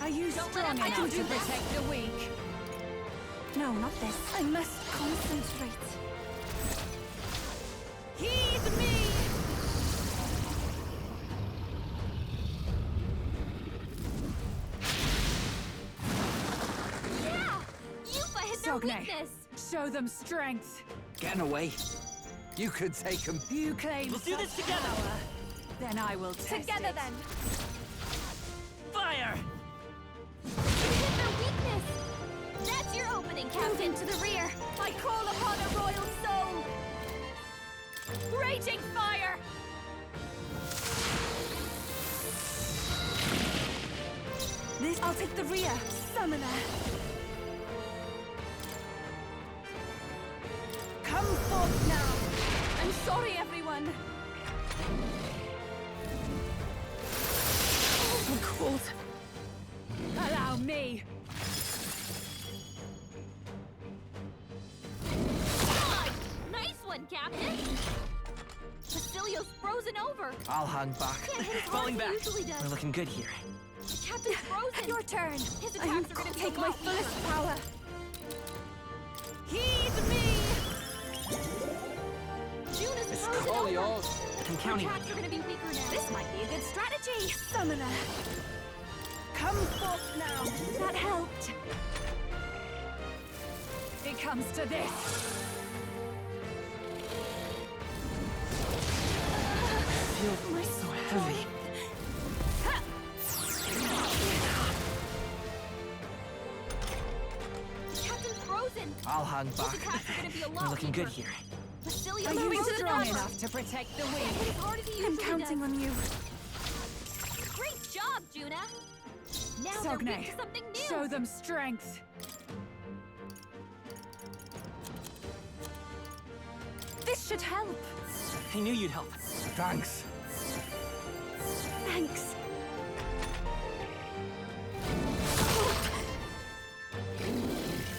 Are you strong enough to protect the weak? No, not this. I must concentrate. Heed me! Yeah! Yuffie hit their Sogne, weakness! show them strength. Get away. You could take him. You claim We'll do this such together. power. Then I will test Together it. then! Fire! You hit their weakness! That's your opening, Captain! To the rear. I call upon a royal soul! Raging fire! This. I'll take the rear. Summoner. Come forth now. I'm sorry, everyone! I'm cold. Allow me. Nice one, Captain! Basilio's frozen over! I'll hang back. Can't hit as hard Falling as back. he usually does. We're looking good here. The Captain's frozen! Your turn. His I attacks are gonna be take a my lot fullest weaker. power. Heed me! June is It's frozen all over! yours. I'm Her counting on attacks you. are gonna be weaker now. This might be a good strategy. Summoner. Come forth now. That helped. It comes to this. Feel My so heavy. Captain's frozen! I'll hang His back. attacks are gonna be a lot We're looking good weaker. here. Basilio's Are you frozen strong over. enough to protect the Can't weak? hit as hard as he I'm usually counting does. on you. Great job, Juna! Now they're Sogne, weak to something new! show them strength. This should help. I knew you'd help. Thanks. Thanks.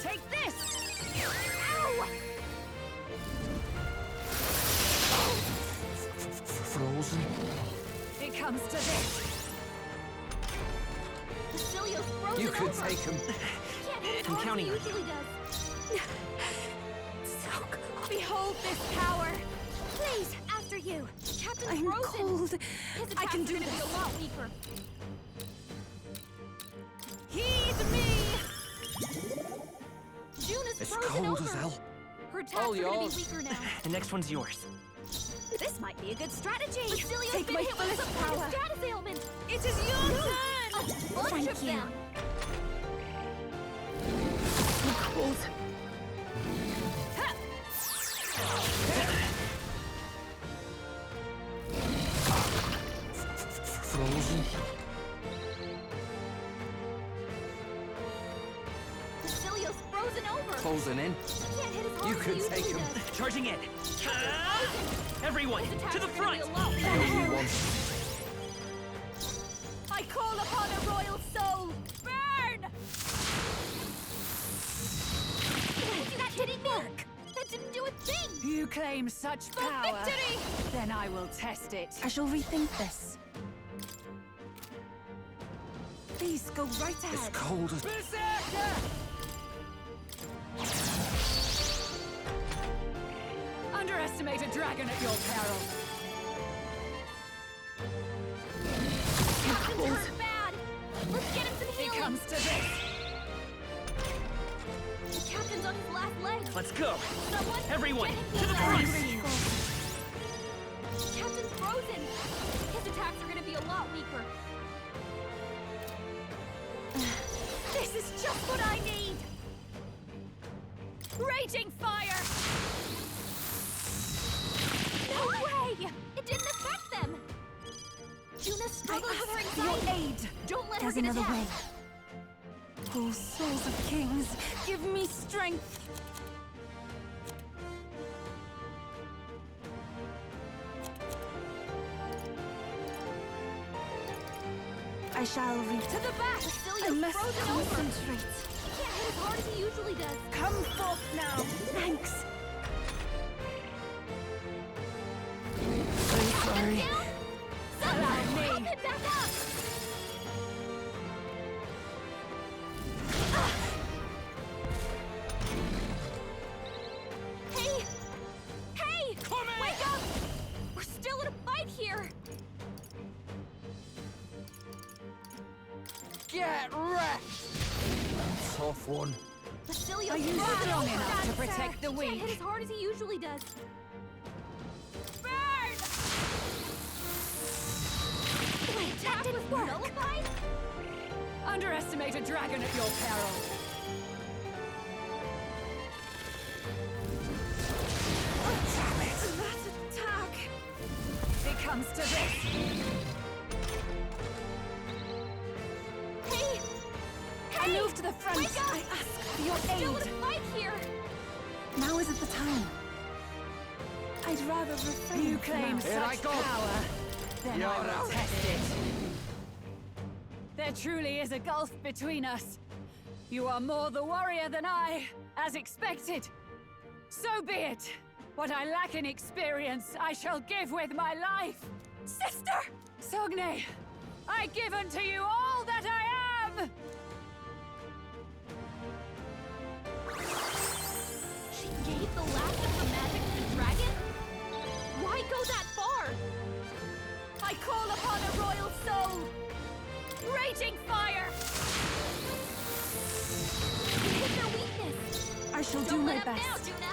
Take this! Ow! Frozen. It comes to this. Basilio's frozen You could over. take him. Can't hit as I'm hard counting as on he usually does. So cold. Behold this power! Please, after you! Captain's I'm frozen! cold. His I attacks can are do gonna be this. a lot weaker. Heed me! June is It's frozen cold over. as hell. Her attacks All are gonna yours. be weaker now. The next one's yours. This might be a good strategy. Basilio's Take been my hit with fullest some kind power. of status ailment. It is your turn! A bunch Thank of you. them. I'm cold. Frozen. Basilio's frozen over. Closing in. Can't hit as hard You as could he take usually him. does. Charging in. Everyone, His attacks to the are gonna be front! a lot Whatever weaker. you want. I call upon a royal soul. Burn! Are you kidding me? That didn't do a thing. You claim such For power. victory! Then I will test it. I shall rethink this. Please go right It's ahead. cold as... Berserker! Underestimate a dragon at your peril. Captain's hurt bad. Let's get him some It healing. comes to this. The captain's on his last leg. Let's go! Someone, Everyone, get him to the healing. front! Captain's frozen. His attacks are gonna be a lot weaker. This is just what I need. Raging fire! No way! It didn't affect them. Juna struggles with her ask for your anxiety. aid. Don't let There's her get another way. attacked. Oh, souls of kings, give me strength. I shall reach To the back! I Basilio's must frozen over. concentrate. He can't hit as hard as he usually does. Come forth now. Thanks. I'm sorry. Down? Someone Allow me. help him back up! Get wrecked! Tough one. Basilio, Are you strong strong enough to Sir. protect the Can't hit weak? as hard as he usually does. Burn! Wait, that didn't work. Nullified? Underestimate a dragon at your peril. That attack! It comes to this. Hey! I Hey! move to the front. Wake up! I ask for your Still aid. in a fight here! Now isn't the time. I'd rather refrain You for claim now. Here I such go. power, then You're I will out. test it. There truly is a gulf between us. You are more the warrior than I, as expected. So be it. What I lack in experience, I shall give with my life. Sister! Sogne, I give unto you all that I am! She gave the last of her magic to the dragon? Why go that far? I call upon a royal soul! Raging fire! You hit their weakness! I shall do Don't my let up now, best. Juna!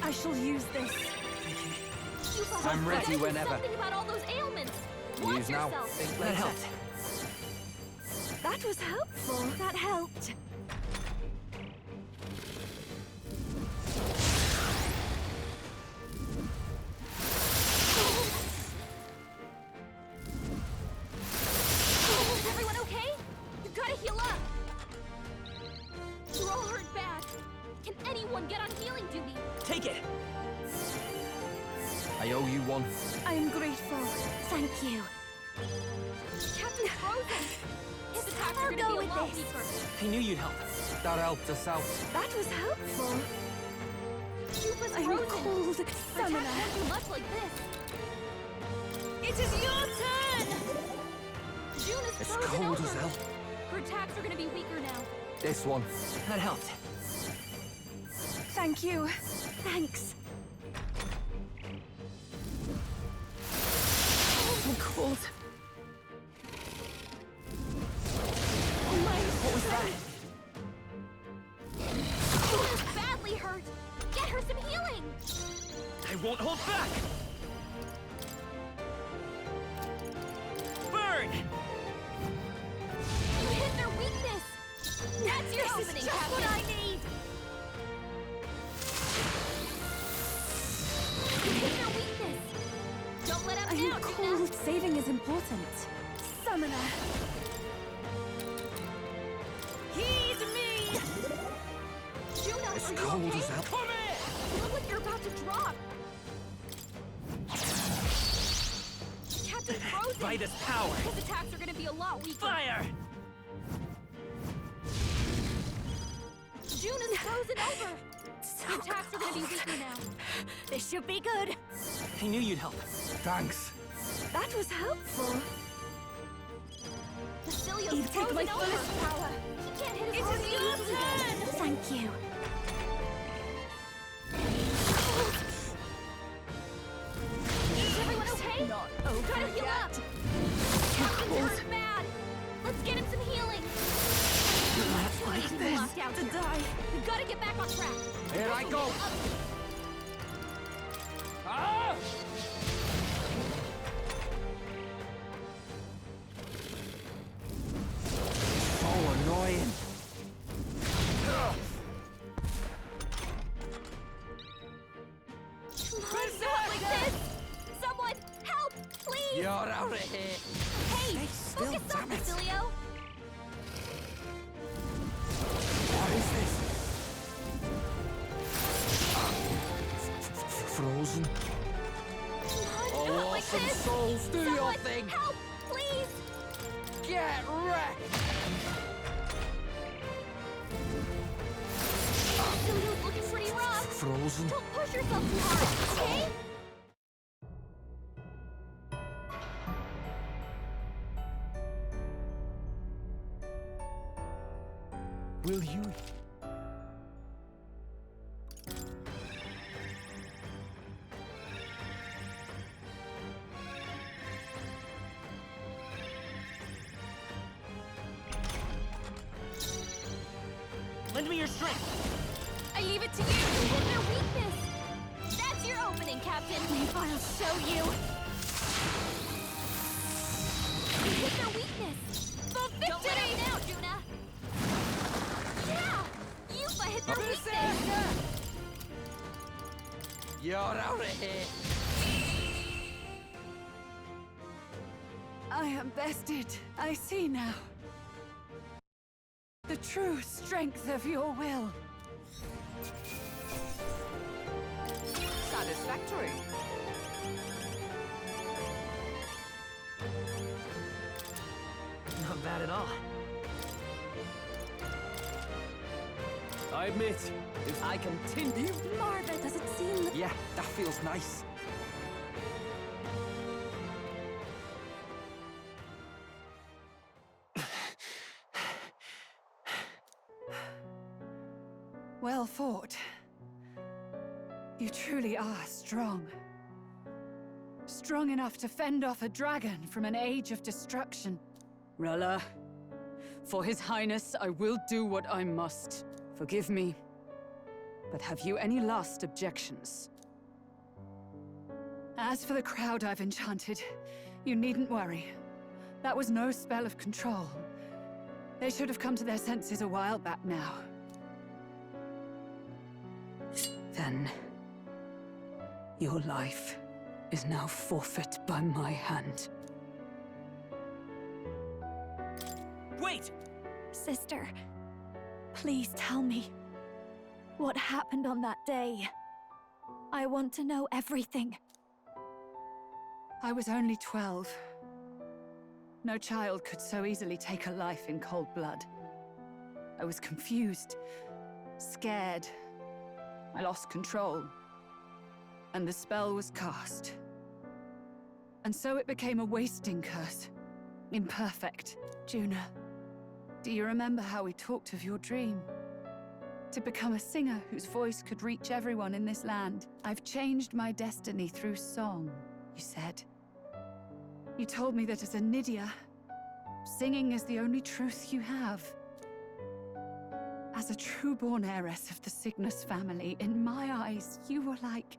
I shall use this. You I'm ready forgot whenever. something about all those ailments! Watch Use now. yourself! Think That later. helped. That was helpful. That helped. Is everyone okay? You gotta heal up! You're all hurt bad. Can anyone get on healing duty? Take it. I owe you one. I am grateful. Thank you. Captain Frozen! His attacks are I'll gonna go be a with lot this. weaker. I knew you'd help. That helped us out. That was helpful. Jupa's I'm frozen! cold. Her attacks Summoner. won't do much like this. It is your turn! Juna's It's frozen cold over. as hell. Her attacks are gonna be weaker now. This one. That helped. Thank you. Thanks. So cold. What was that? Juna's badly hurt! Get her some healing! I won't hold back! Burn! You hit their weakness! That's your This is opening, just Captain! what I need. You hit their weakness! Don't let up I'm now, Juna! cold. Saving is important. Summoner. Heed me! Juna, It's are you cold okay? as hell. Come in! You look like you're about to drop! Captain Frozen! By this power! His attacks are gonna be a lot weaker. Fire! Juna's frozen over! The attacks are gonna be weaker now. This should be good. I knew you'd help. Thanks. That was helpful. Basilio's You take frozen my over! fullest power. He can't hit It as hard is as he your usually does. turn! Thank you. Is everyone okay? Not Gotta heal up! Captain's hurt bad! Let's get him some healing! Not like He's this. locked out To here. die. We gotta get back on track! Here I go. Up. Ah! So annoying. Not like this! Someone, help! Please! You're out of here. Hey! Stay still, Focus up, damn it. Basilio! What is this? Frozen. Come on, not like awesome this! souls, do your Someone, thing. help! Please! Get wrecked. Basilio's looking pretty rough! Frozen. Don't push yourself too hard, okay? Will you? Lend me your strength. I leave it to you to hit their weakness. That's your opening, Captain. I'll show you. You hit their weakness. For victory! Don't let up now, Juna. Yeah! Yuffie hit their weakness. You're out of here. I am bested. I see now. The true strength of your will. Satisfactory. Not bad at all. I admit, if I continue... Marva, does it seem... Yeah, that feels nice. Well fought. You truly are strong. Strong enough to fend off a dragon from an age of destruction. Rella, for His Highness, I will do what I must. Forgive me, but have you any last objections? As for the crowd I've enchanted, you needn't worry. That was no spell of control. They should have come to their senses a while back now. Then, your life is now forfeit by my hand. Wait! Sister, please tell me. What happened on that day? I want to know everything. I was only 12. No child could so easily take a life in cold blood. I was confused, scared. I lost control. And the spell was cast. And so it became a wasting curse. Imperfect. Juna, do you remember how we talked of your dream? To become a singer whose voice could reach everyone in this land. I've changed my destiny through song, you said. You told me that as a Nydia, singing is the only truth you have. As a true-born heiress of the Cygnus family, in my eyes, you were like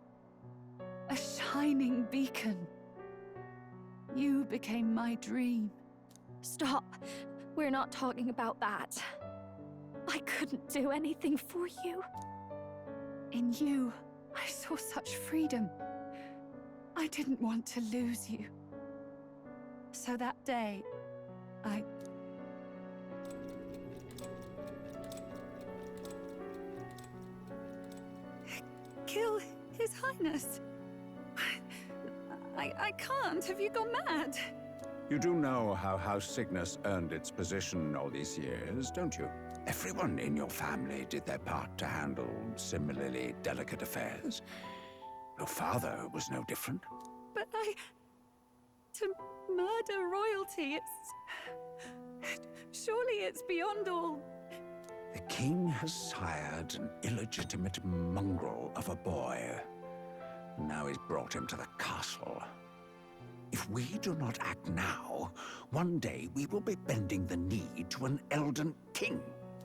a shining beacon. You became my dream. Stop. We're not talking about that. I couldn't do anything for you. In you, I saw such freedom. I didn't want to lose you. So that day, I... kill His Highness. I can't. Have you gone mad? You do know how House Cygnus earned its position all these years, don't you? Everyone in your family did their part to handle similarly delicate affairs. Your father was no different. But to murder royalty, surely it's beyond all... The king has sired an illegitimate mongrel of a boy. Now he's brought him to the castle. If we do not act now, one day we will be bending the knee to an Elden king.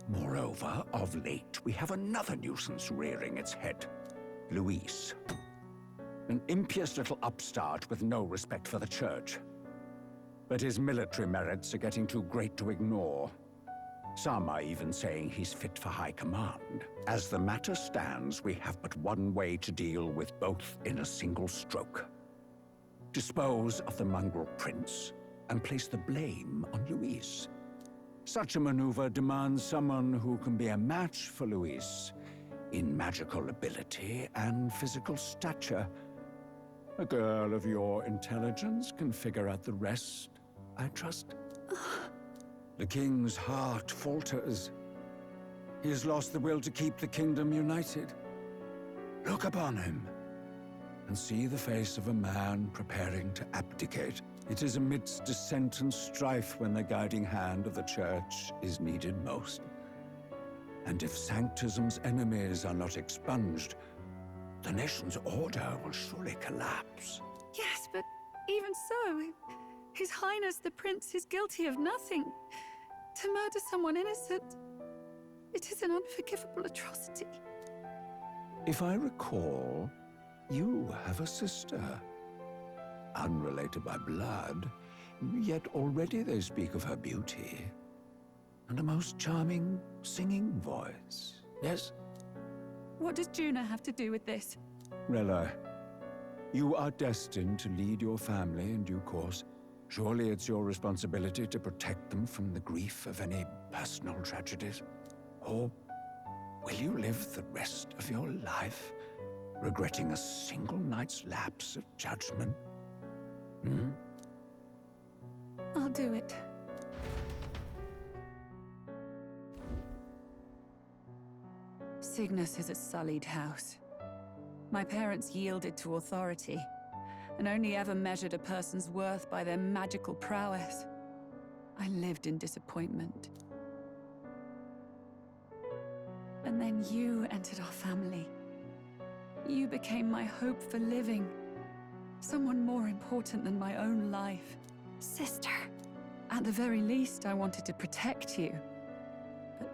Moreover, of late, we have another nuisance rearing its head. Luis. An impious little upstart with no respect for the church. But his military merits are getting too great to ignore. Some are even saying he's fit for high command. As the matter stands, we have but one way to deal with both in a single stroke. Dispose of the mongrel prince and place the blame on Luis. Such a maneuver demands someone who can be a match for Luis in magical ability and physical stature. A girl of your intelligence can figure out the rest, I trust. The king's heart falters. He has lost the will to keep the kingdom united. Look upon him and see the face of a man preparing to abdicate. It is amidst dissent and strife when the guiding hand of the church is needed most. And if Sanctism's enemies are not expunged, the nation's order will surely collapse. Yes, but even so, His Highness the Prince is guilty of nothing. To murder someone innocent... It is an unforgivable atrocity. If I recall, you have a sister. Unrelated by blood, yet already they speak of her beauty. And a most charming singing voice. Yes? What does Juna have to do with this? Rella, you are destined to lead your family in due course. Surely it's your responsibility to protect them from the grief of any personal tragedies. Or will you live the rest of your life regretting a single night's lapse of judgment? Hmm? I'll do it. Cygnus is a sullied house. My parents yielded to authority, and only ever measured a person's worth by their magical prowess. I lived in disappointment. And then you entered our family. You became my hope for living. Someone more important than my own life. Sister. At the very least, I wanted to protect you. But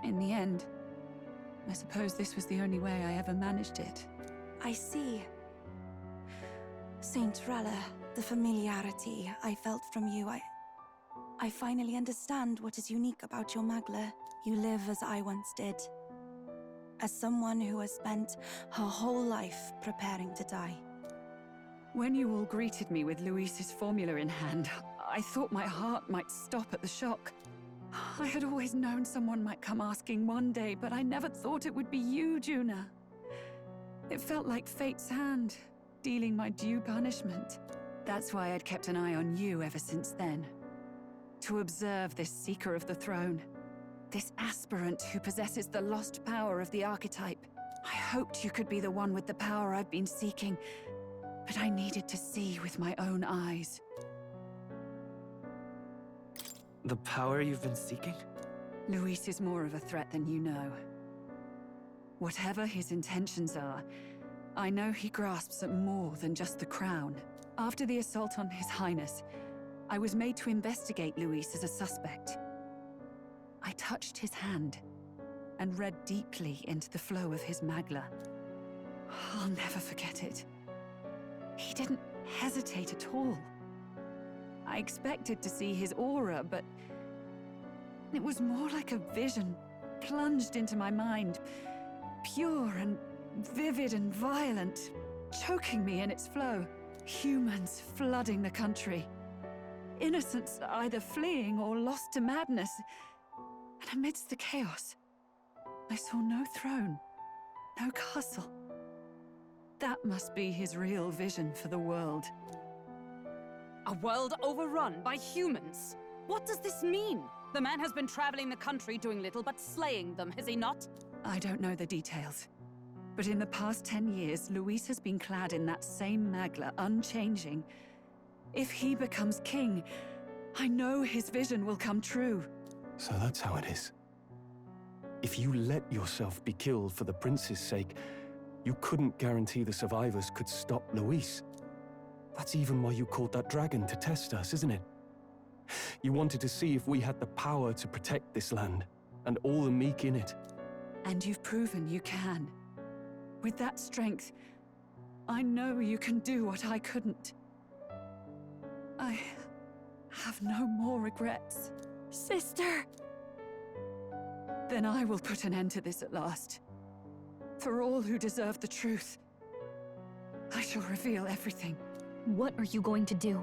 in the end, I suppose this was the only way I ever managed it. I see. Saint Rella, the familiarity I felt from you, I finally understand what is unique about your Magla. You live as I once did. As someone who has spent her whole life preparing to die. When you all greeted me with Luis's formula in hand, I thought my heart might stop at the shock. I had always known someone might come asking one day, but I never thought it would be you, Juna. It felt like fate's hand, dealing my due punishment. That's why I'd kept an eye on you ever since then. To observe this seeker of the throne. This aspirant who possesses the lost power of the archetype. I hoped you could be the one with the power I've been seeking, but I needed to see with my own eyes. The power you've been seeking? Luis is more of a threat than you know. Whatever his intentions are, I know he grasps at more than just the crown. After the assault on His Highness, I was made to investigate Luis as a suspect. I touched his hand and read deeply into the flow of his Magla. I'll never forget it. He didn't hesitate at all. I expected to see his aura, but it was more like a vision plunged into my mind, pure and vivid and violent, choking me in its flow. Humans flooding the country. Innocents either fleeing or lost to madness. And amidst the chaos, I saw no throne, no castle. That must be his real vision for the world. A world overrun by humans? What does this mean? The man has been traveling the country doing little but slaying them, has he not? I don't know the details. But in the past 10 years, Luis has been clad in that same Magla, unchanging. If he becomes king, I know his vision will come true. So that's how it is. If you let yourself be killed for the prince's sake, you couldn't guarantee the survivors could stop Luis. That's even why you called that dragon to test us, isn't it? You wanted to see if we had the power to protect this land, and all the meek in it. And you've proven you can. With that strength, I know you can do what I couldn't. I have no more regrets. Sister! Then I will put an end to this at last. For all who deserve the truth, I shall reveal everything. What are you going to do?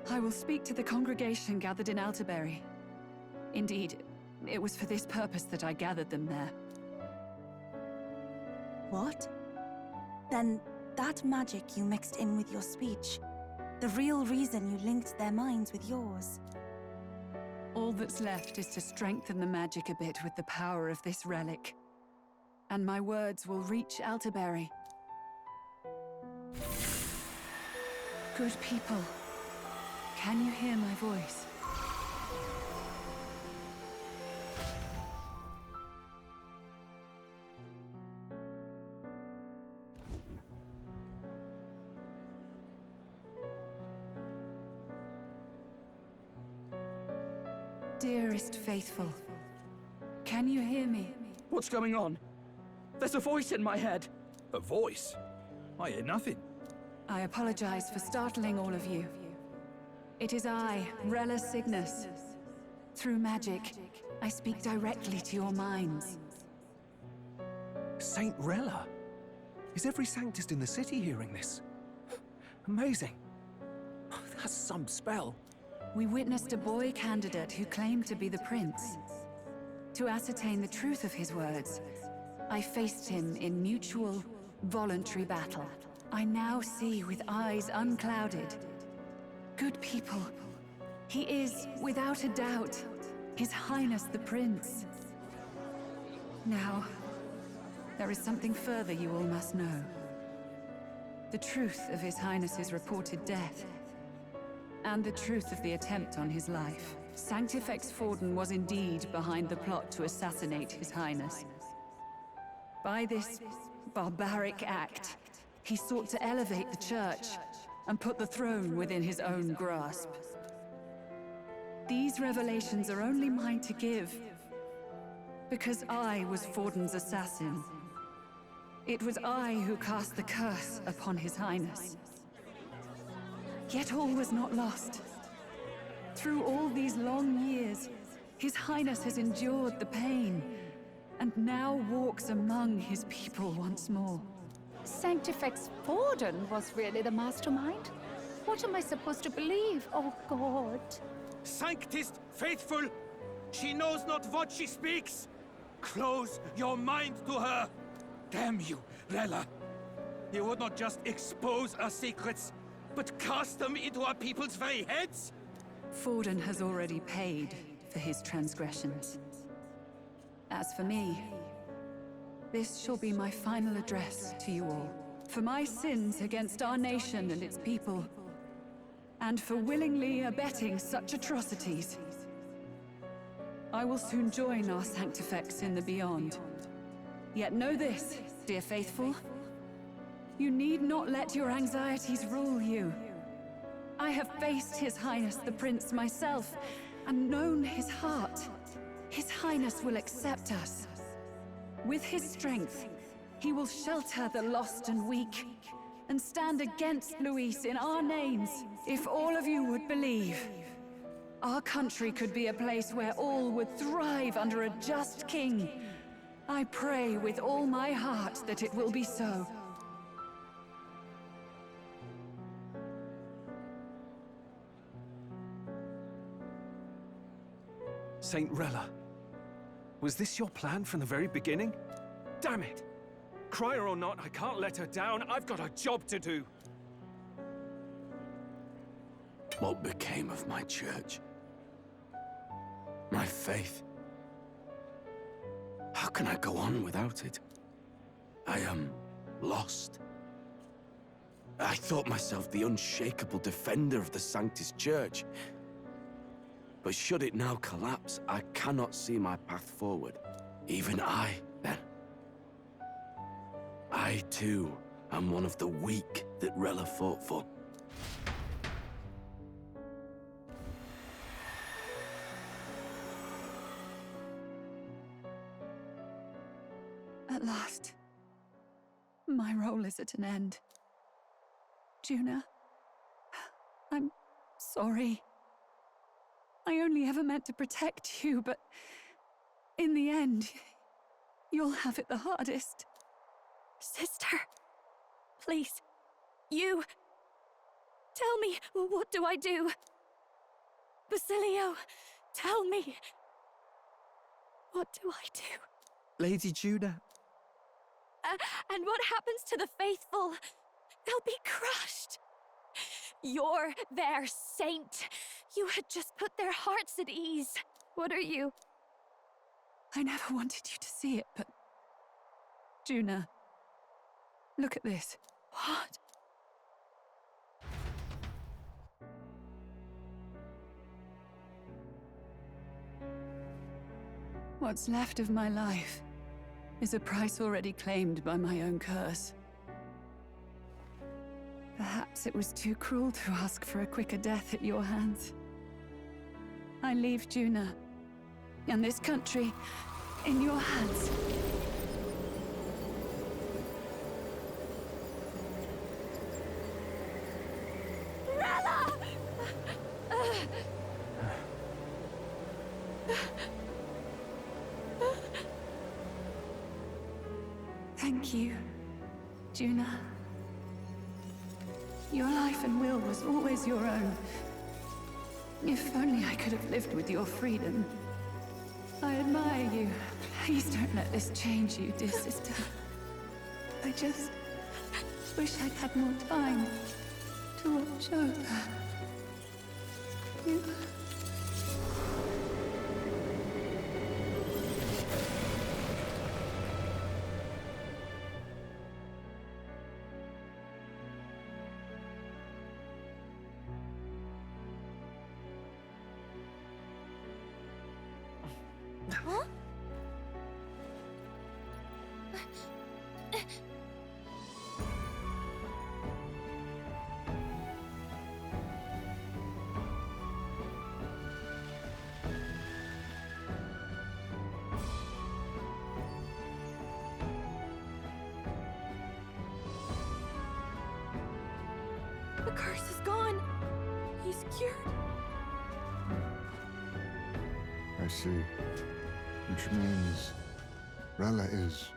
I will speak to the congregation gathered in Altaberry. Indeed, it was for this purpose that I gathered them there. What? Then that magic you mixed in with your speech, the real reason you linked their minds with yours. All that's left is to strengthen the magic a bit with the power of this relic. And my words will reach Altaberry. Good people, can you hear my voice? Dearest faithful, can can you hear me? What's going on? There's a voice in my head. A voice? I hear nothing. I apologize for startling all of you. It is I, Rella Cygnus. Through magic, I speak directly to your minds. Saint Rella? Is every Sanctist in the city hearing this? Amazing. That's some spell. We witnessed a boy candidate who claimed to be the prince. To ascertain the truth of his words, I faced him in mutual, voluntary battle. I now see with eyes unclouded. Good people. He is, without a doubt, His Highness the Prince. Now, there is something further you all must know. The truth of His Highness's reported death, and the truth of the attempt on his life. Sanctifex Forden was indeed behind the plot to assassinate His Highness. By this barbaric act, he sought to elevate the Church and put the throne within his own grasp. These revelations are only mine to give, because I was Forden's assassin. It was I who cast the curse upon His Highness. Yet all was not lost. Through all these long years, His Highness has endured the pain, and now walks among his people once more. Sanctifex Forden was really the mastermind? What am I supposed to believe? Oh, God. Sanctist faithful, she knows not what she speaks. Close your mind to her. Damn you, Rella. You would not just expose our secrets, but cast them into our people's very heads? Forden has already paid for his transgressions. As for me, this shall be my final address to you all. For my sins against our nation and its people, and for willingly abetting such atrocities. I will soon join our Sanctifex in the Beyond. Yet know this, dear faithful. You need not let your anxieties rule you. I have faced His Highness the Prince myself, and known his heart. His Highness will accept us. With his strength, he will shelter the lost and weak, and stand against Luis in our names. If all of you would believe, our country could be a place where all would thrive under a just king. I pray with all my heart that it will be so. Saint Rella, was this your plan from the very beginning? Damn it! Crier or not, I can't let her down. I've got a job to do. What became of my church? My faith? How can I go on without it? I am lost. I thought myself the unshakable defender of the Sanctist Church. But should it now collapse, I cannot see my path forward. Even I, then. I, too, am one of the weak that Rella fought for. At last, my role is at an end. Juna, I'm sorry. I only ever meant to protect you, but in the end, you'll have it the hardest. Sister, please, you... Tell me, what do I do? Basilio, tell me. What do I do? Lady Juna. And what happens to the faithful? They'll be crushed. You're their saint. You had just put their hearts at ease. What are you? I never wanted you to see it, but... Juna, look at this. What? What's left of my life is a price already claimed by my own curse. Perhaps it was too cruel to ask for a quicker death at your hands. I leave Juna and this country in your hands. Rella! Thank you, Juna. Your life and will was always your own. If only I could have lived with your freedom. I admire you. Please don't let this change you, dear sister. I just wish I'd had more time to watch over you. Huh? The curse is gone. He's cured. I see. Which means Rella is...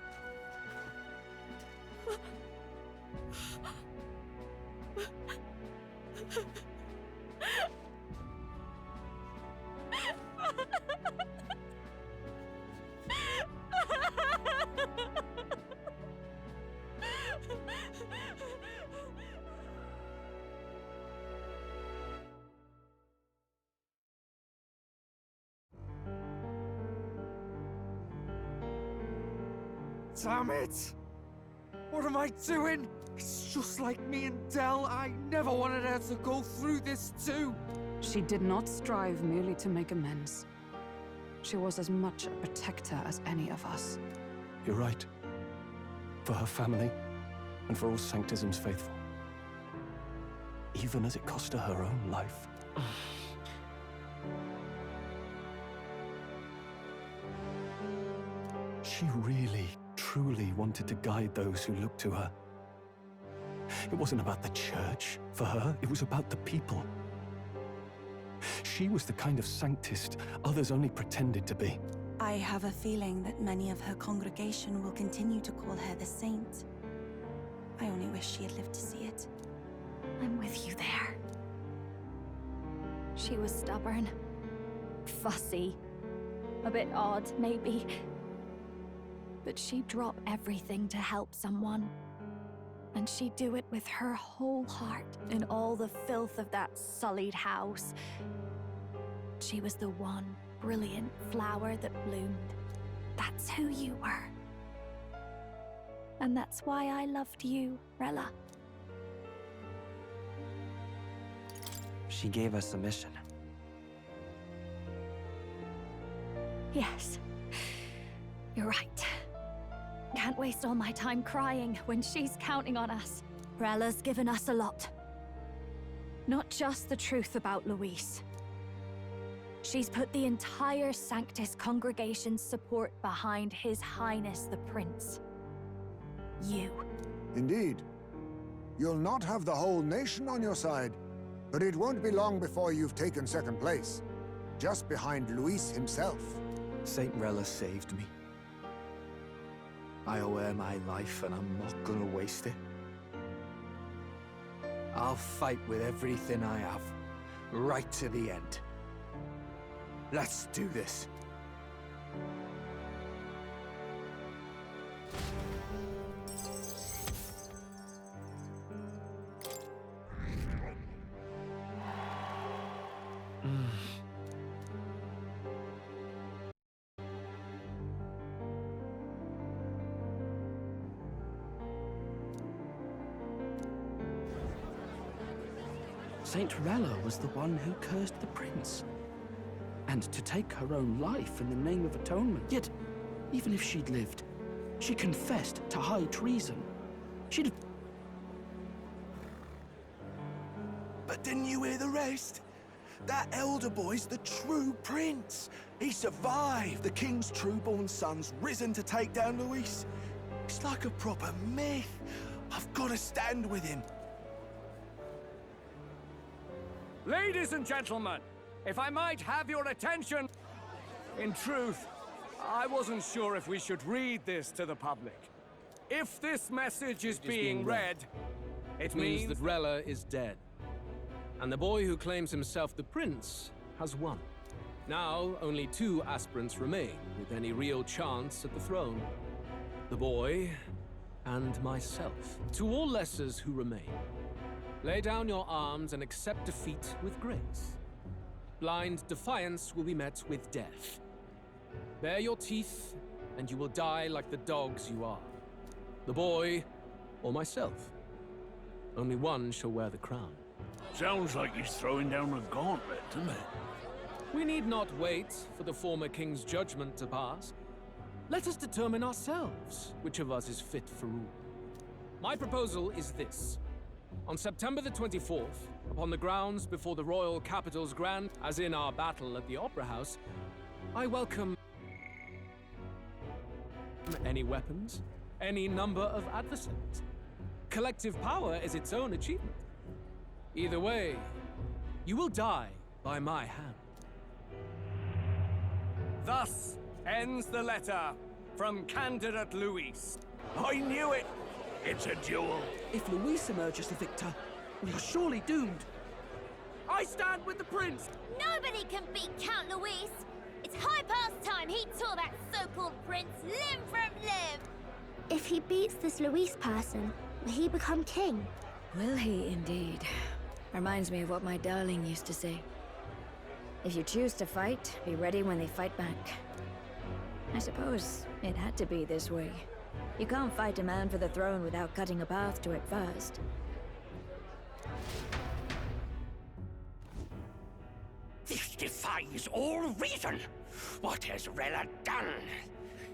Damn it! What am I doing? It's just like me and Del. I never wanted her to go through this too. She did not strive merely to make amends. She was as much a protector as any of us. You're right. For her family, and for all Sanctism's faithful. Even as it cost her her own life. She really, truly wanted to guide those who looked to her. It wasn't about the church, for her, it was about the people. She was the kind of Sanctist others only pretended to be. I have a feeling that many of her congregation will continue to call her the Saint. I only wish she had lived to see it. I'm with you there. She was stubborn, fussy, a bit odd, maybe. But she'd drop everything to help someone. And she'd do it with her whole heart in all the filth of that sullied house. She was the one brilliant flower that bloomed. That's who you were. And that's why I loved you, Rella. She gave us a mission. Yes. You're right. Can't waste all my time crying when she's counting on us. Rella's given us a lot. Not just the truth about Luis. She's put the entire Sanctus congregation's support behind His Highness the Prince. You. Indeed. You'll not have the whole nation on your side, but it won't be long before you've taken second place. Just behind Luis himself. Saint Rella saved me. I owe her my life, and I'm not gonna waste it. I'll fight with everything I have, right to the end. Let's do this. Saint Rella was the one who cursed the prince. And to take her own life in the name of atonement. Yet, even if she'd lived, she confessed to high treason. She'd... But didn't you hear the rest? That elder boy's the true prince. He survived. The king's true-born son's risen to take down Luis. It's like a proper myth. I've got to stand with him. Ladies and gentlemen, if I might have your attention. In truth, I wasn't sure if we should read this to the public. If this message is being read, it means that Rella is dead. And the boy who claims himself the prince has won. Now, only 2 aspirants remain with any real chance at the throne. The boy and myself. To all lessers who remain, lay down your arms and accept defeat with grace. Blind defiance will be met with death. Bare your teeth, and you will die like the dogs you are. The boy, or myself. Only one shall wear the crown. Sounds like he's throwing down a gauntlet, doesn't it? We need not wait for the former king's judgment to pass. Let us determine ourselves which of us is fit for rule. My proposal is this. On September the 24th, upon the grounds before the royal capital's grand, as in our battle at the Opera House, I welcome any weapons, any number of adversaries. Collective power is its own achievement. Either way, you will die by my hand. Thus ends the letter from candidate Luis. I knew it! It's a duel. If Luis emerges the victor, we are surely doomed. I stand with the prince! Nobody can beat Count Luis! It's high past time he tore that so-called prince limb from limb! If he beats this Luis person, will he become king? Will he indeed? Reminds me of what my darling used to say. If you choose to fight, be ready when they fight back. I suppose it had to be this way. You can't fight a man for the throne without cutting a path to it first. This defies all reason. What has Rella done?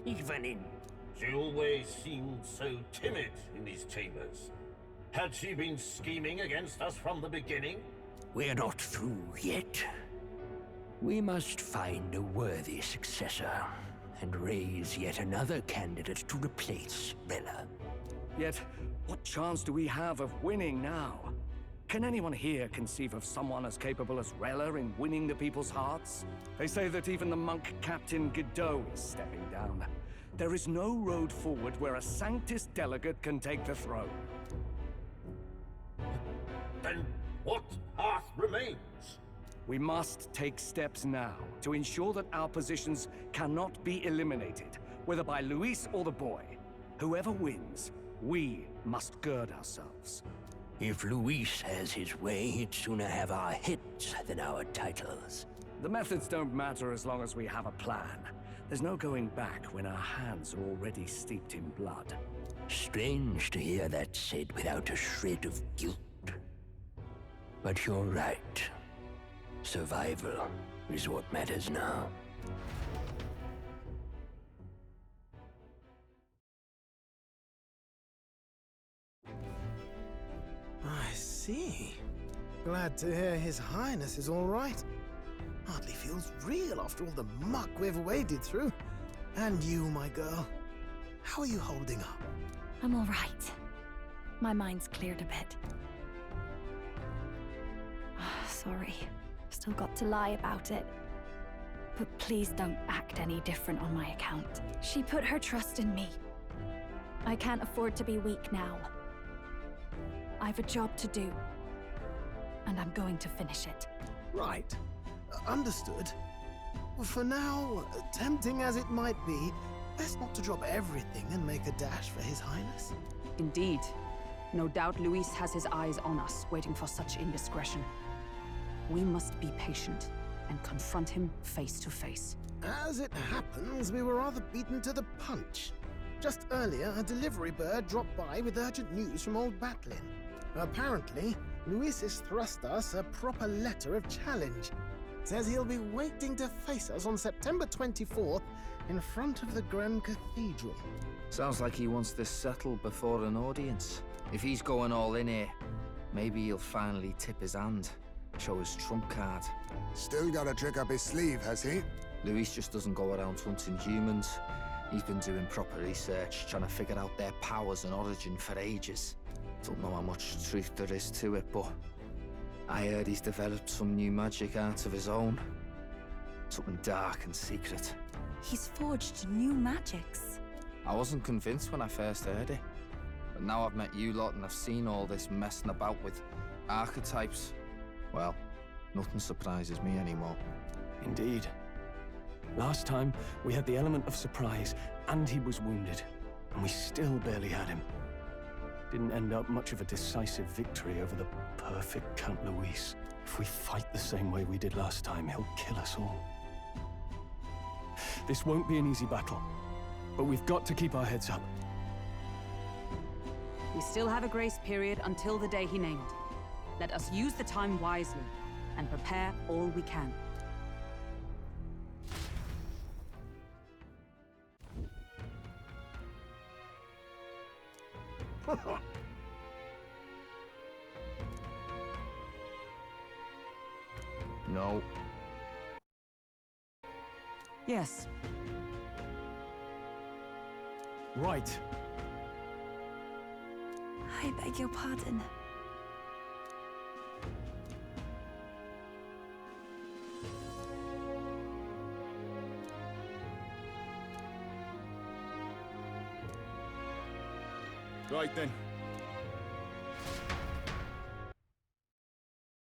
Even in... She always seemed so timid in these chambers. Had she been scheming against us from the beginning? We're not through yet. We must find a worthy successor and raise yet another candidate to replace Rella. Yet, what chance do we have of winning now? Can anyone here conceive of someone as capable as Rella in winning the people's hearts? They say that even the monk Captain Godot is stepping down. There is no road forward where a Sanctus delegate can take the throne. Then what path remains? We must take steps now to ensure that our positions cannot be eliminated, whether by Luis or the boy. Whoever wins, we must gird ourselves. If Luis has his way, he'd sooner have our heads than our titles. The methods don't matter as long as we have a plan. There's no going back when our hands are already steeped in blood. Strange to hear that said without a shred of guilt. But you're right. Survival is what matters now. I see. Glad to hear His Highness is all right. Hardly feels real after all the muck we've waded through. And you, my girl, how are you holding up? I'm all right. My mind's cleared a bit. Sorry. Still got to lie about it. But please don't act any different on my account. She put her trust in me. I can't afford to be weak now. I've a job to do. And I'm going to finish it. Right. Understood. For now, tempting as it might be, best not to drop everything and make a dash for His Highness. Indeed. No doubt Luis has his eyes on us, waiting for such indiscretion. We must be patient and confront him face to face. As it happens, we were rather beaten to the punch. Just earlier, a delivery bird dropped by with urgent news from Old Batlin. Apparently, Luis has thrust us a proper letter of challenge. Says he'll be waiting to face us on September 24th in front of the Grand Cathedral. Sounds like he wants this settled before an audience. If he's going all in here, maybe he'll finally tip his hand. Show his trump card. Still got a trick up his sleeve, has he? Luis just doesn't go around hunting humans. He's been doing proper research, trying to figure out their powers and origin for ages. Don't know how much truth there is to it, but I heard he's developed some new magic art of his own. Something dark and secret. He's forged new magics. I wasn't convinced when I first heard it. But now I've met you lot and I've seen all this messing about with archetypes. Well, nothing surprises me anymore. Indeed. Last time, we had the element of surprise, and he was wounded. And we still barely had him. Didn't end up much of a decisive victory over the perfect Count Luis. If we fight the same way we did last time, he'll kill us all. This won't be an easy battle, but we've got to keep our heads up. We still have a grace period until the day he named. Let us use the time wisely, and prepare all we can. No. Yes. Right. I beg your pardon. Right then.